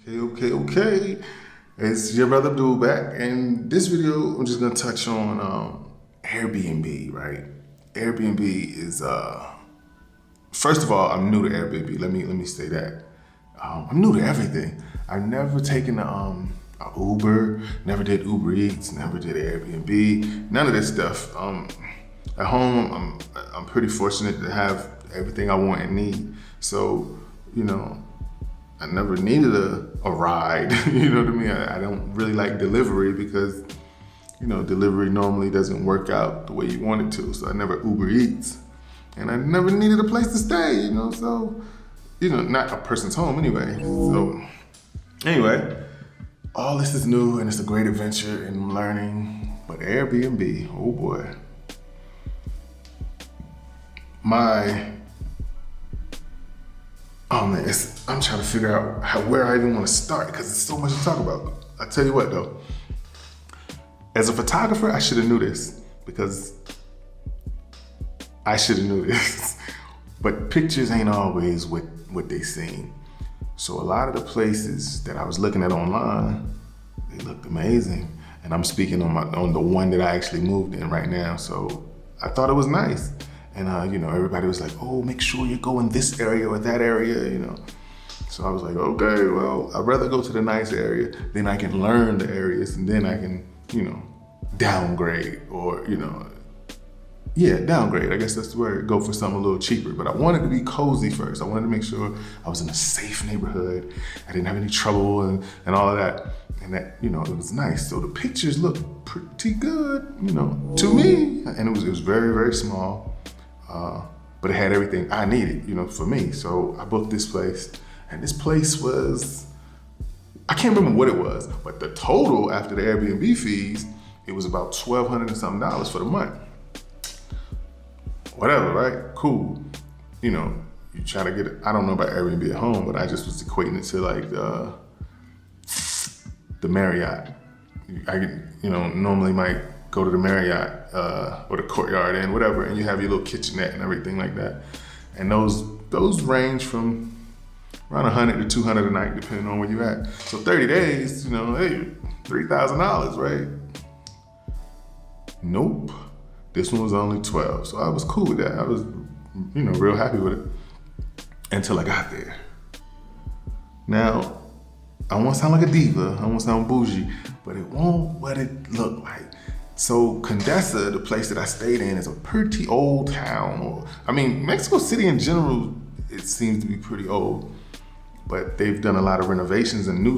Okay. It's your brother Abdul back, and this video I'm just gonna touch on Airbnb, right? Airbnb is first of all, I'm new to Airbnb. Let me say that. I'm new to everything. I've never taken a Uber, never did Uber Eats, never did Airbnb, none of this stuff. At home, I'm pretty fortunate to have everything I want and need. So, you know, I never needed a ride, you know what I mean? I don't really like delivery because, you know, delivery normally doesn't work out the way you want it to. So I never Uber Eats. And I never needed a place to stay, you know? So, you know, not a person's home anyway. So anyway, all this is new and it's a great adventure and I'm learning. But Airbnb, oh boy. Oh man, I'm trying to figure out where I even want to start because there's so much to talk about. I tell you what though, as a photographer, I should have knew this because I should have knew this. But pictures ain't always what they seem. So a lot of the places that I was looking at online, they looked amazing. And I'm speaking on the one that I actually moved in right now. So I thought it was nice. And you know, everybody was like, oh, make sure you go in this area or that area, you know. So I was like, okay, well, I'd rather go to the nice area, then I can learn the areas and then I can, you know, downgrade or, you know, yeah, downgrade. I guess that's the word. Go for something a little cheaper. But I wanted to be cozy first. I wanted to make sure I was in a safe neighborhood. I didn't have any trouble and all of that. And that, you know, it was nice. So the pictures looked pretty good, you know, to me. And it was very, very small. But it had everything I needed, you know, for me. So I booked this place. And this place was, I can't remember what it was, but the total after the Airbnb fees, it was about $1,200 and something for the month. Whatever, right? Cool. You know, you try to get it. I don't know about Airbnb at home, but I just was equating it to like the Marriott. I, you know, normally might go to the Marriott or the Courtyard Inn, whatever, and you have your little kitchenette and everything like that. And those range from around $100 to $200 a night, depending on where you're at. So 30 days, you know, hey, $3,000, right? Nope. This one was only 12, so I was cool with that. I was, you know, real happy with it until I got there. Now, I don't want to sound like a diva, I don't want to sound bougie, but it won't what it looked like. So Condesa, the place that I stayed in, is a pretty old town. I mean, Mexico City in general, it seems to be pretty old, but they've done a lot of renovations and new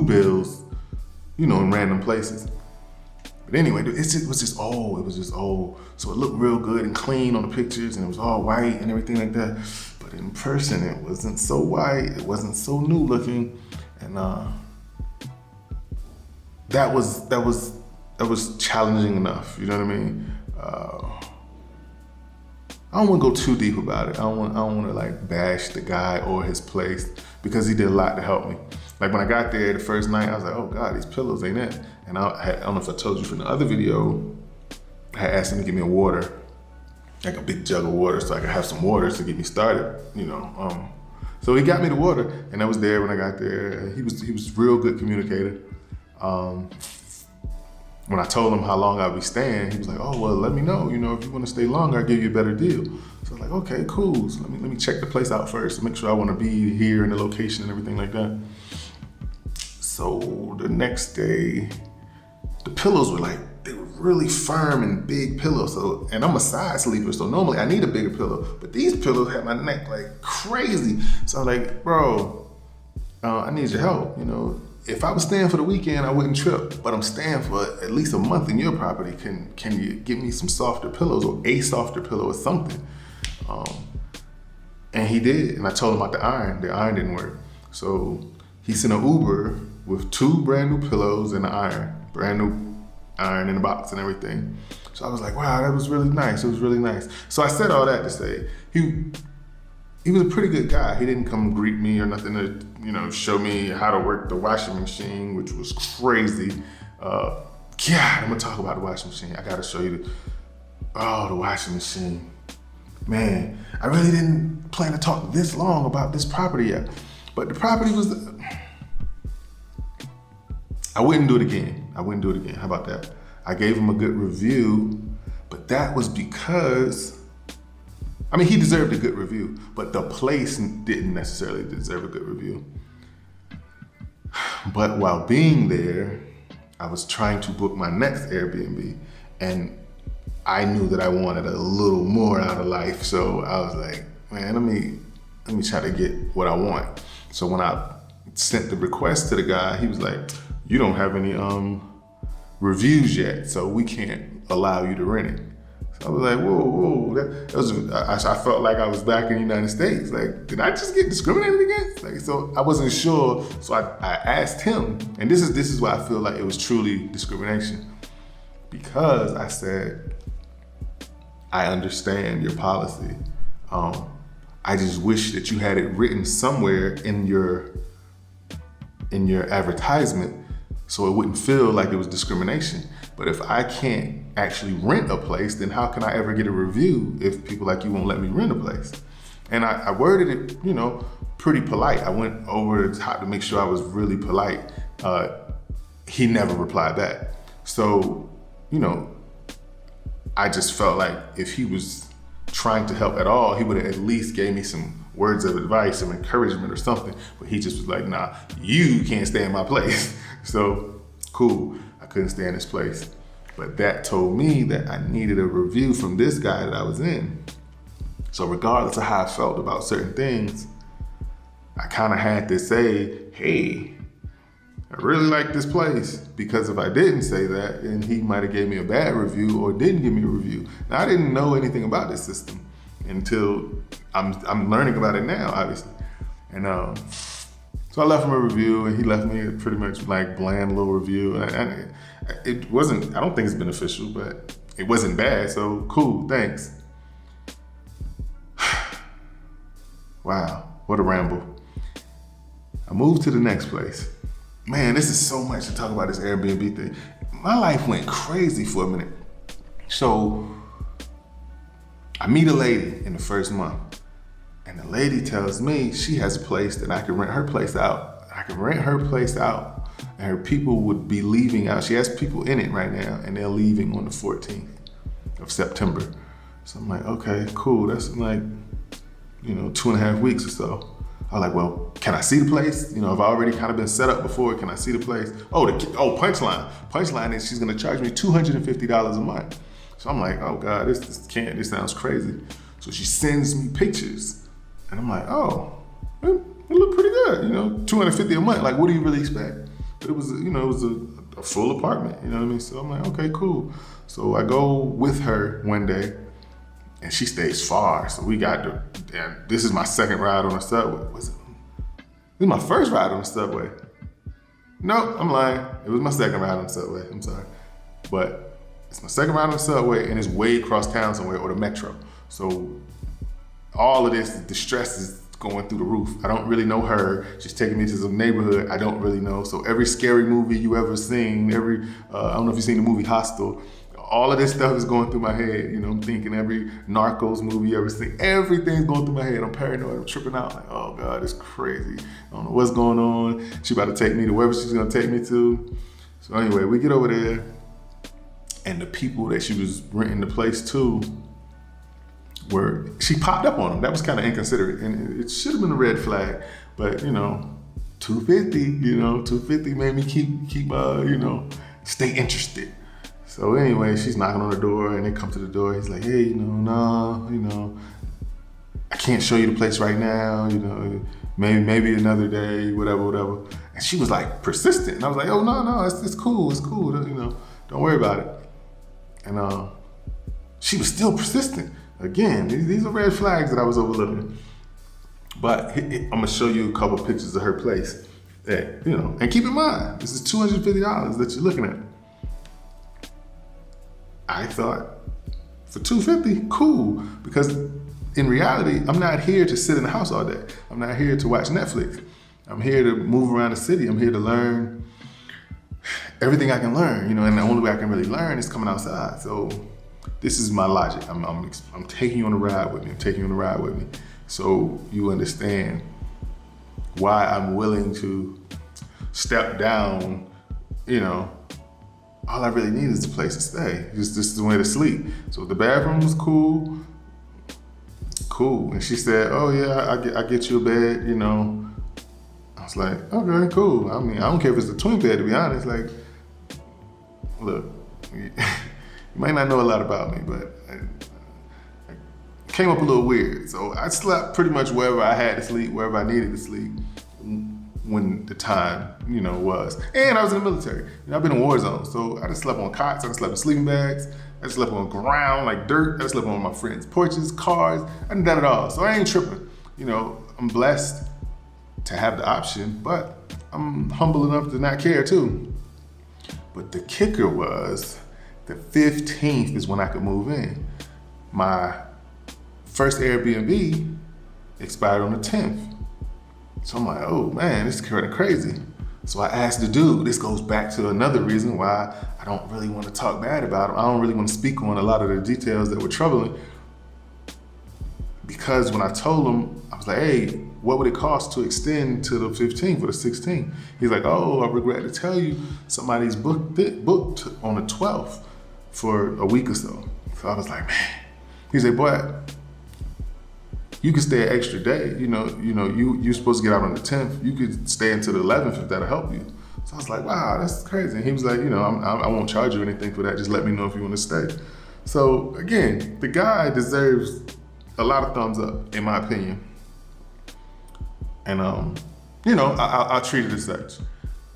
builds, you know, in random places. But anyway, it was just old. So it looked real good and clean on the pictures and it was all white and everything like that. But in person, it wasn't so white, it wasn't so new looking. And that was challenging enough, you know what I mean? I don't wanna go too deep about it. I don't wanna like bash the guy or his place because he did a lot to help me. Like when I got there the first night, I was like, oh God, these pillows ain't it? And I don't know if I told you from the other video, I had asked him to give me a water, like a big jug of water so I could have some water to get me started, you know. So he got me the water and I was there when I got there. He was real good communicator. When I told him how long I'd be staying, he was like, oh, well, let me know. You know, if you want to stay longer, I'll give you a better deal. So I was like, okay, cool. So let me check the place out first to make sure I want to be here in the location and everything like that. So the next day, the pillows were like, they were really firm and big pillows. So, and I'm a side sleeper, so normally I need a bigger pillow, but these pillows had my neck like crazy. So I was like, bro, I need your help, you know. If I was staying for the weekend, I wouldn't trip, but I'm staying for at least a month in your property. Can you give me some softer pillows or a softer pillow or something? And he did, and I told him about the iron. The iron didn't work. So he sent an Uber with 2 brand new pillows and an iron, brand new iron in the box and everything. So I was like, wow, that was really nice. It was really nice. So I said all that to say, he was a pretty good guy. He didn't come greet me or nothing to, you know, show me how to work the washing machine, which was crazy. God, I'm gonna talk about the washing machine. I gotta show you the washing machine. Man, I really didn't plan to talk this long about this property yet. But the property was, I wouldn't do it again. I wouldn't do it again. How about that? I gave him a good review, but that was because, I mean, he deserved a good review, but the place didn't necessarily deserve a good review. But while being there, I was trying to book my next Airbnb, and I knew that I wanted a little more out of life. So I was like, man, let me try to get what I want. So when I sent the request to the guy, he was like, you don't have any reviews yet, so we can't allow you to rent it. So I was like, whoa. I felt like I was back in the United States. Like, did I just get discriminated against? Like, so I wasn't sure. So I asked him, and this is why I feel like it was truly discrimination, because I said, I understand your policy. I just wish that you had it written somewhere in your advertisement so it wouldn't feel like it was discrimination. But if I can't actually rent a place, then how can I ever get a review if people like you won't let me rent a place? And I worded it, pretty polite. I went over the top to make sure I was really polite. He never replied back. So, I just felt like if he was trying to help at all, he would have at least gave me some words of advice, some encouragement or something. But he just was like, nah, you can't stay in my place. So, cool, I couldn't stay in this place. But that told me that I needed a review from this guy that I was in. So regardless of how I felt about certain things, I kind of had to say, hey, I really like this place, because if I didn't say that, then he might have gave me a bad review or didn't give me a review. Now, I didn't know anything about this system until I'm learning about it now, obviously. And so I left him a review, and he left me a pretty much like bland little review. And it wasn't, I don't think it's beneficial, but it wasn't bad, so cool, thanks. Wow, what a ramble. I moved to the next place. Man, this is so much to talk about, this Airbnb thing. My life went crazy for a minute. So I meet a lady in the first month, and the lady tells me she has a place that I can rent her place out. And her people would be leaving out. She has people in it right now, and they're leaving on the 14th of September. So I'm like, okay, cool. That's like, 2.5 weeks or so. I was like, well, can I see the place? I've already kind of been set up before. Can I see the place? Punchline. Punchline is she's gonna charge me $250 a month. So I'm like, oh God, this sounds crazy. So she sends me pictures, and I'm like, oh, it looked pretty good. $250 a month. Like, what do you really expect? But it was, a full apartment. You know what I mean? So I'm like, okay, cool. So I go with her one day, and she stays far. So this is my second ride on the subway. This is my first ride on the subway. No, I'm lying. It was my second ride on the subway. I'm sorry. But it's my second ride on the subway, and it's way across town somewhere, or the metro. So all of this, the stress is going through the roof. I don't really know her. She's taking me to some neighborhood I don't really know. So every scary movie you ever seen, I don't know if you've seen the movie Hostel, all of this stuff is going through my head. I'm thinking every Narcos movie you ever seen, everything's going through my head. I'm paranoid, I'm tripping out. Like, oh God, it's crazy. I don't know what's going on. She about to take me to wherever she's gonna take me to. So anyway, we get over there, and the people that she was renting the place to she popped up on them. That was kind of inconsiderate, and it should have been a red flag, but $250 made me keep stay interested. So anyway, she's knocking on the door, and they come to the door. He's like, hey, I can't show you the place right now, maybe another day, whatever. And she was like persistent. And I was like, oh, no, it's cool, don't worry about it. And she was still persistent. Again, these are red flags that I was overlooking. But I'm gonna show you a couple pictures of her place. That, and keep in mind, this is $250 that you're looking at. I thought, for $250, cool, because in reality, I'm not here to sit in the house all day. I'm not here to watch Netflix. I'm here to move around the city. I'm here to learn everything I can learn, and the only way I can really learn is coming outside. So this is my logic. I'm taking you on a ride with me. So you understand why I'm willing to step down, you know, all I really need is a place to stay. Just the way to sleep. So the bathroom was cool. And she said, oh yeah, I get you a bed, you know. I was like, okay, cool. I mean, I don't care if it's a twin bed, to be honest. Like, look, you might not know a lot about me, but I came up a little weird. So I slept pretty much wherever I had to sleep, wherever I needed to sleep when the time, you know, was. And I was in the military. You know, I've been in war zones, so I just slept on cots, I just slept in sleeping bags, I just slept on ground like dirt, I just slept on my friends' porches, cars, I done done it all. So I ain't tripping. You know, I'm blessed to have the option, but I'm humble enough to not care too. But the kicker was, the 15th is when I could move in. My first Airbnb expired on the 10th. So I'm like, oh man, this is kind of crazy. So I asked the dude, this goes back to another reason why I don't really want to talk bad about him. I don't really want to speak on a lot of the details that were troubling. Because when I told him, I was like, hey, what would it cost to extend to the 15th or the 16th? He's like, oh, I regret to tell you, somebody's booked on the 12th for a week or so. So I was like, man. He's like, boy, you could stay an extra day. You're supposed to get out on the 10th. You could stay until the 11th if that'll help you. So I was like, wow, that's crazy. And he was like, I won't charge you anything for that. Just let me know if you want to stay. So again, the guy deserves a lot of thumbs up, in my opinion. And I'll treat it as such.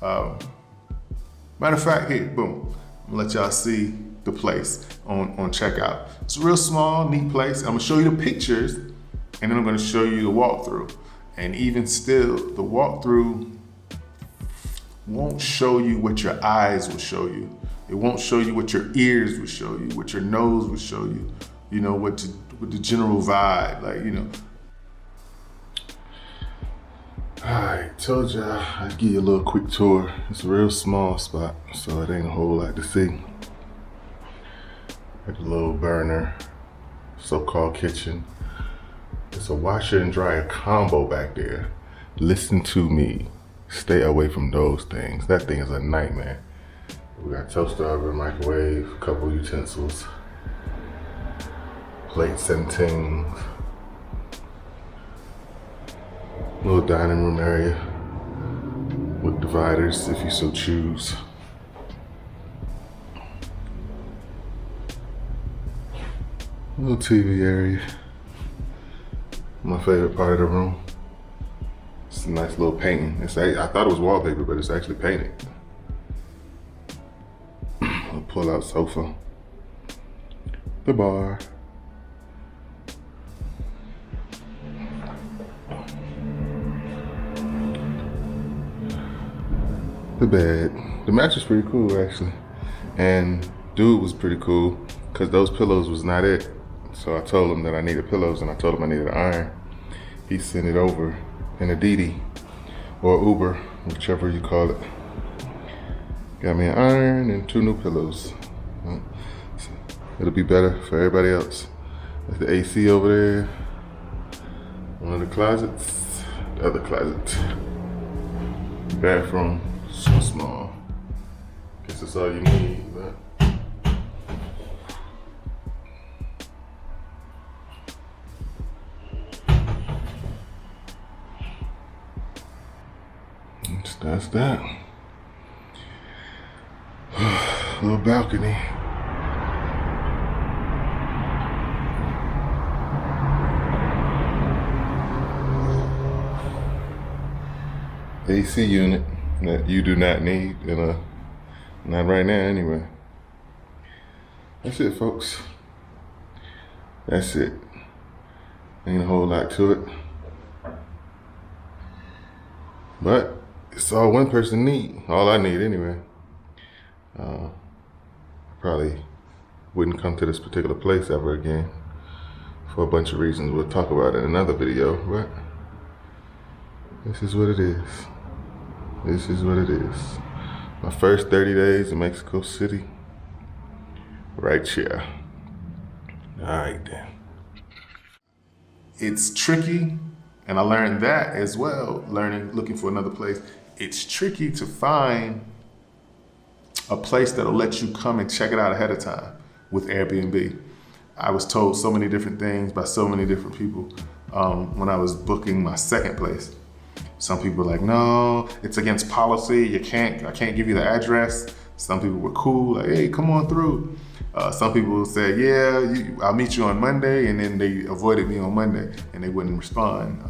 Matter of fact, here, boom. I'm gonna let y'all see the place on checkout. It's a real small, neat place. I'm gonna show you the pictures, and then I'm gonna show you the walkthrough. And even still, the walkthrough won't show you what your eyes will show you. It won't show you what your ears will show you, what your nose will show you, what the general vibe, All right, told y'all I'd give you a little quick tour. It's a real small spot, so it ain't a whole lot to see. Got a little burner, so-called kitchen. It's a washer and dryer combo back there. Listen to me. Stay away from those things. That thing is a nightmare. We got toaster oven, microwave, a couple utensils, plates and things. Little dining room area with dividers if you so choose. Little TV area. My favorite part of the room. It's a nice little painting. I thought it was wallpaper, but it's actually painted. A pull-out sofa. The bar. The bed. The mattress is pretty cool, actually. And dude was pretty cool, because those pillows was not it. So I told him that I needed pillows, and I told him I needed an iron. He sent it over in a Didi or Uber, whichever you call it. Got me an iron and 2 new pillows. It'll be better for everybody else. There's the AC over there. One of the closets. The other closet. Bathroom. So small. Guess that's all you need, but. That's that. Little balcony. AC unit that you do not need, not right now anyway. That's it, folks. That's it. Ain't a whole lot to it. But it's all one person need. All I need anyway. Probably wouldn't come to this particular place ever again for a bunch of reasons we'll talk about in another video, but this is what it is. This is what it is. My first 30 days in Mexico City. Right here. All right then. It's tricky And I learned that as well, looking for another place. It's tricky to find a place that'll let you come and check it out ahead of time with Airbnb. I was told so many different things by so many different people when I was booking my second place. Some people were like, no, it's against policy. I can't give you the address. Some people were cool, like, hey, come on through. Some people said, yeah, I'll meet you on Monday, and then they avoided me on Monday and they wouldn't respond.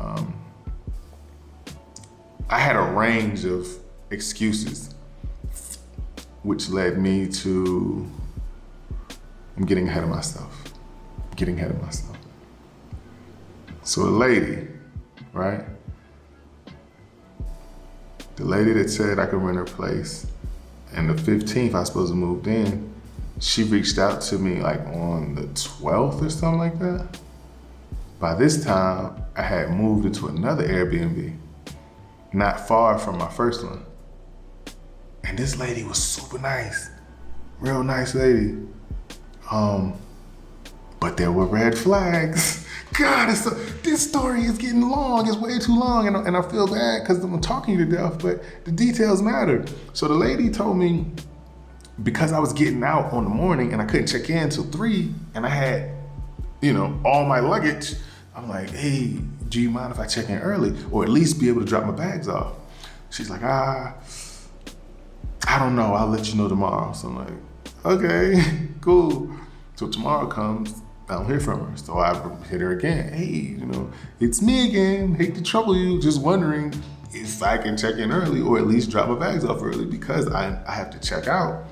I had a range of excuses, which led me to, I'm getting ahead of myself. So the lady, right? The lady that said I could rent her place, and the 15th I was supposed to move in, she reached out to me like on the 12th or something like that. By this time, I had moved into another Airbnb, not far from my first one. And this lady was super nice, real nice lady. But there were red flags. God, this story is getting long, it's way too long, and I feel bad because I'm talking you to death, but the details matter. So the lady told me, because I was getting out on the morning and I couldn't check in till 3, and I had, all my luggage, I'm like, hey, do you mind if I check in early, or at least be able to drop my bags off? She's like, I don't know, I'll let you know tomorrow. So I'm like, okay, cool. So tomorrow comes, I don't hear from her. So I hit her again. Hey, it's me again. Hate to trouble you. Just wondering if I can check in early or at least drop my bags off early, because I have to check out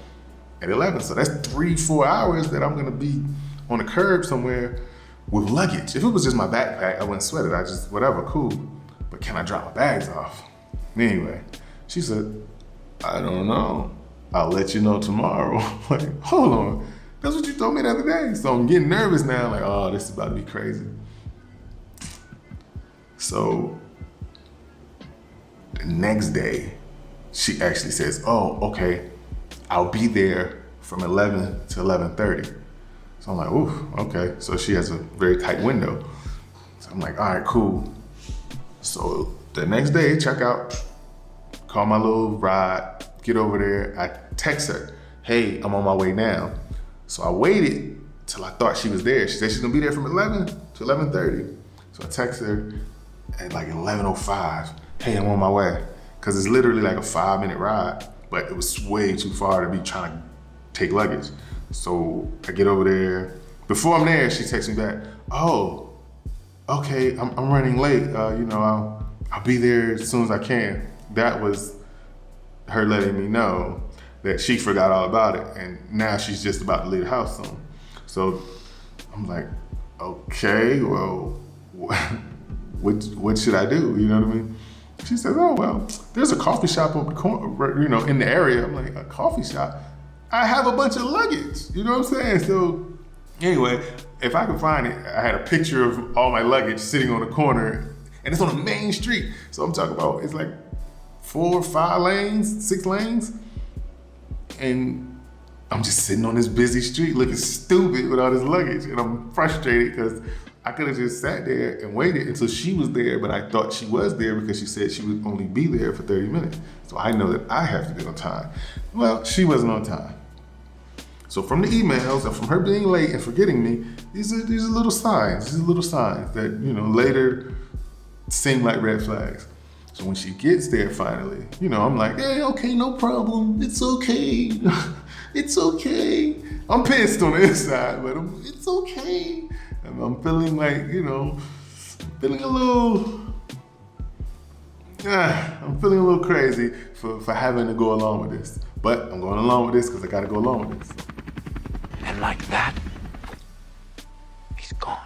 at 11. So that's 3-4 hours that I'm gonna be on a curb somewhere with luggage. If it was just my backpack, I wouldn't sweat it. I just, whatever, cool. But can I drop my bags off? Anyway, she said, I don't know. I'll let you know tomorrow. Like, hold on. That's what you told me the other day. So I'm getting nervous now, like, oh, this is about to be crazy. So the next day, she actually says, oh, okay, I'll be there from 11 to 11:30. So I'm like, ooh, okay. So she has a very tight window. So I'm like, all right, cool. So the next day, check out, call my little ride, get over there. I text her, hey, I'm on my way now. So I waited till I thought she was there. She said she's gonna be there from 11 to 11:30. So I text her at like 11:05, hey, I'm on my way. Cause it's literally like a 5-minute ride, but it was way too far to be trying to take luggage. So I get over there. Before I'm there, she texts me back, oh, okay, I'm running late. I'll be there as soon as I can. That was her letting me know that she forgot all about it, and now she's just about to leave the house soon. So I'm like, okay, well, what should I do? You know what I mean? She says, oh, well, there's a coffee shop on the corner, in the area. I'm like, a coffee shop? I have a bunch of luggage, you know what I'm saying? So anyway, if I can find it, I had a picture of all my luggage sitting on the corner, and it's on the main street. So I'm talking about, it's like 4 or 5 lanes, 6 lanes. And I'm just sitting on this busy street looking stupid with all this luggage. And I'm frustrated because I could have just sat there and waited until she was there, but I thought she was there because she said she would only be there for 30 minutes. So I know that I have to be on time. Well, she wasn't on time. So from the emails and from her being late and forgetting me, these are little signs. That, later seem like red flags. So when she gets there finally, I'm like, hey, okay, no problem. It's okay. It's okay. I'm pissed on the inside, but it's okay. And I'm feeling like, feeling a little crazy for having to go along with this. But I'm going along with this because I got to go along with this. And like that, he's gone.